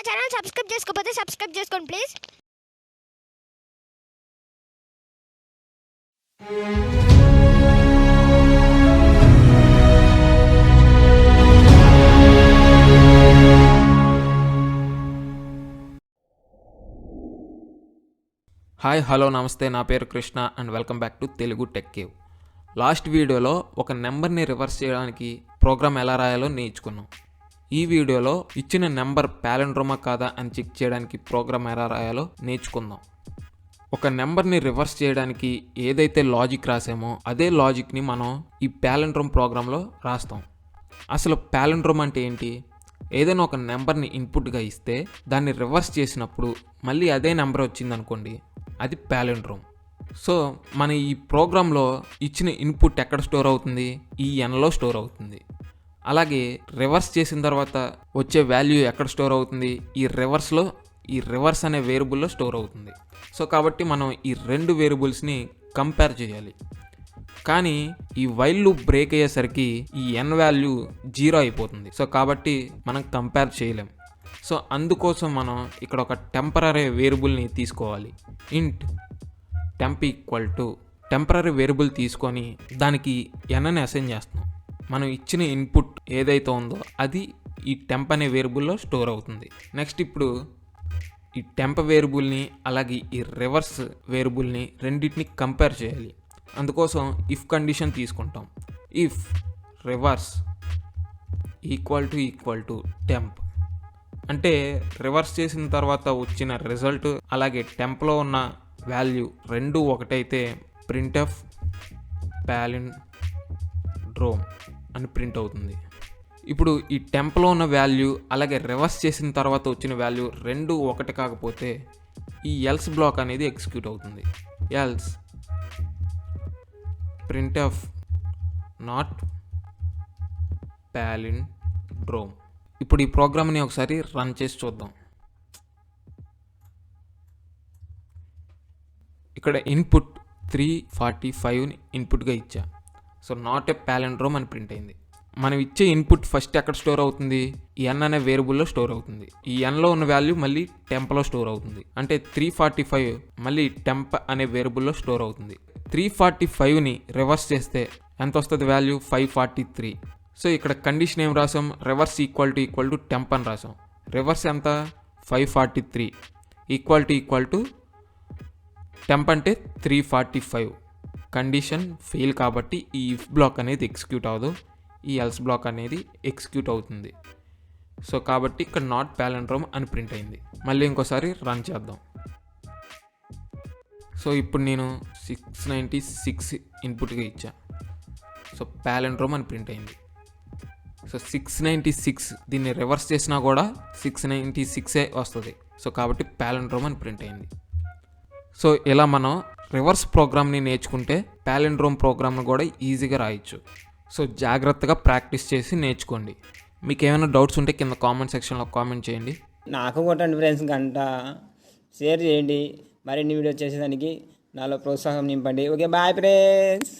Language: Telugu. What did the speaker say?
ఛానల్ సబ్స్క్రైబ్ చేసుకోకపోతే సబ్స్క్రైబ్ చేసుకోండి ప్లీజ్. హాయ్ హలో నమస్తే, నా పేరు Krishna and welcome back to Telugu tech cave. Last వీడియోలో ఒక నెంబర్ని రివర్స్ చేయడానికి ప్రోగ్రామ్ ఎలా రాయాలో నేర్చుకున్నాం. ఈ వీడియోలో ఇచ్చిన నెంబర్ పాలిండ్రోమా కాదా అని చెక్ చేయడానికి ప్రోగ్రామ్ ఎలా రాయాలో నేర్చుకుందాం. ఒక నెంబర్ని రివర్స్ చేయడానికి ఏదైతే లాజిక్ రాసామో అదే లాజిక్ని మనం ఈ పాలిండ్రోమ్ ప్రోగ్రాంలో రాస్తాం. అసలు పాలిండ్రోమ్ అంటే ఏంటి? ఏదైనా ఒక నెంబర్ని ఇన్పుట్గా ఇస్తే దాన్ని రివర్స్ చేసినప్పుడు మళ్ళీ అదే నెంబర్ వచ్చిందనుకోండి, అది పాలిండ్రోమ్. సో మన ఈ ప్రోగ్రాంలో ఇచ్చిన ఇన్పుట్ ఎక్కడ స్టోర్ అవుతుంది? ఈ ఎన్లో స్టోర్ అవుతుంది. అలాగే రివర్స్ చేసిన తర్వాత వచ్చే వాల్యూ ఎక్కడ స్టోర్ అవుతుంది? ఈ రివర్స్ అనే వేరియబుల్లో స్టోర్ అవుతుంది. సో కాబట్టి మనం ఈ రెండు వేరియబుల్స్ని కంపేర్ చేయాలి. కానీ ఈ వైల్ లూప్ బ్రేక్ అయ్యేసరికి ఈ ఎన్ వాల్యూ 0 అయిపోతుంది. సో కాబట్టి మనం కంపేర్ చేయలేం. సో అందుకోసం మనం ఇక్కడ ఒక టెంపరరీ వేరియబుల్ని తీసుకోవాలి. ఇంట్ temp equal to temporary variable తీసుకొని దానికి ఎన్ అని అసైన్ చేస్తున్నాం. మనం ఇచ్చిన ఇన్పుట్ ఏదైతే ఉందో అది ఈ టెంప్ అనే వేరియబుల్లో స్టోర్ అవుతుంది. నెక్స్ట్ ఇప్పుడు ఈ టెంప్ వేరియబుల్ని అలాగే ఈ రివర్స్ వేరియబుల్ని రెండింటిని కంపేర్ చేయాలి. అందుకోసం ఇఫ్ కండిషన్ తీసుకుంటాం. If reverse equal to temp అంటే రివర్స్ చేసిన తర్వాత వచ్చిన రిజల్ట్ అలాగే టెంప్లో ఉన్న వాల్యూ రెండు ఒకటైతే ప్రింట్ఎఫ్ పాలిండ్రోమ్ అని ప్రింట్ అవుతుంది. ఇప్పుడు ఈ టెంప్లో ఉన్న వాల్యూ అలాగే రివర్స్ చేసిన తర్వాత వచ్చిన వాల్యూ రెండు ఒకటి కాకపోతే ఈ ఎల్స్ బ్లాక్ అనేది ఎగ్జిక్యూట్ అవుతుంది. Else printf not palindrome. ఇప్పుడు ఈ ప్రోగ్రామ్ని ఒకసారి రన్ చేసి చూద్దాం. ఇక్కడ ఇన్పుట్ 345ని ఇన్పుట్గా ఇచ్చా. సో నాట్ ఏ పాలిండ్రోమ్ అని ప్రింట్ అయింది. మనం ఇచ్చే ఇన్పుట్ ఫస్ట్ ఎక్కడ స్టోర్ అవుతుంది? ఈ ఎన్ అనే వేరియబుల్లో స్టోర్ అవుతుంది. ఈ ఎన్లో ఉన్న వాల్యూ మళ్ళీ టెంప్లో స్టోర్ అవుతుంది. అంటే 345 మళ్ళీ టెంప్ అనే వేరియబుల్లో స్టోర్ అవుతుంది. 345ని రివర్స్ చేస్తే ఎంత వస్తుంది వాల్యూ? 543. సో ఇక్కడ కండిషన్ ఏం రాసాం? రివర్స్ ఈక్వల్ టు టెంప్ అని రాసాం. రివర్స్ ఎంత? 543 ఈక్వల్ టు టెంప్ అంటే 345. కండిషన్ ఫెయిల్ కాబట్టి ఈ ఇఫ్ బ్లాక్ అనేది ఎగ్జిక్యూట్ అవ్వదు, ఈ ఎల్స్ బ్లాక్ అనేది ఎగ్జిక్యూట్ అవుతుంది. సో కాబట్టి ఇక్కడ నాట్ పాలిండ్రోమ్ అని ప్రింట్ అయింది. మళ్ళీ ఇంకోసారి రన్ చేద్దాం. సో ఇప్పుడు నేను 696 ఇన్పుట్గా ఇచ్చా. సో పాలిండ్రోమ్ అని ప్రింట్ అయింది. సో 696 దీన్ని రివర్స్ చేసినా కూడా 696 వస్తుంది. సో కాబట్టి పాలిండ్రోమ్ అని ప్రింట్ అయింది. సో ఇలా మనం రివర్స్ ప్రోగ్రామ్ని నేర్చుకుంటే పాలిండ్రోమ్ ప్రోగ్రామ్ను కూడా ఈజీగా రాయొచ్చు. సో జాగ్రత్తగా ప్రాక్టీస్ చేసి నేర్చుకోండి. మీకు ఏమైనా డౌట్స్ ఉంటే కింద కామెంట్ సెక్షన్లో కామెంట్ చేయండి. నాకు కొట్టండి ఫ్రెండ్స్, గంట షేర్ చేయండి. మరిన్ని వీడియో చేసేదానికి నాలో ప్రోత్సాహం నింపండి. Okay, bye friends.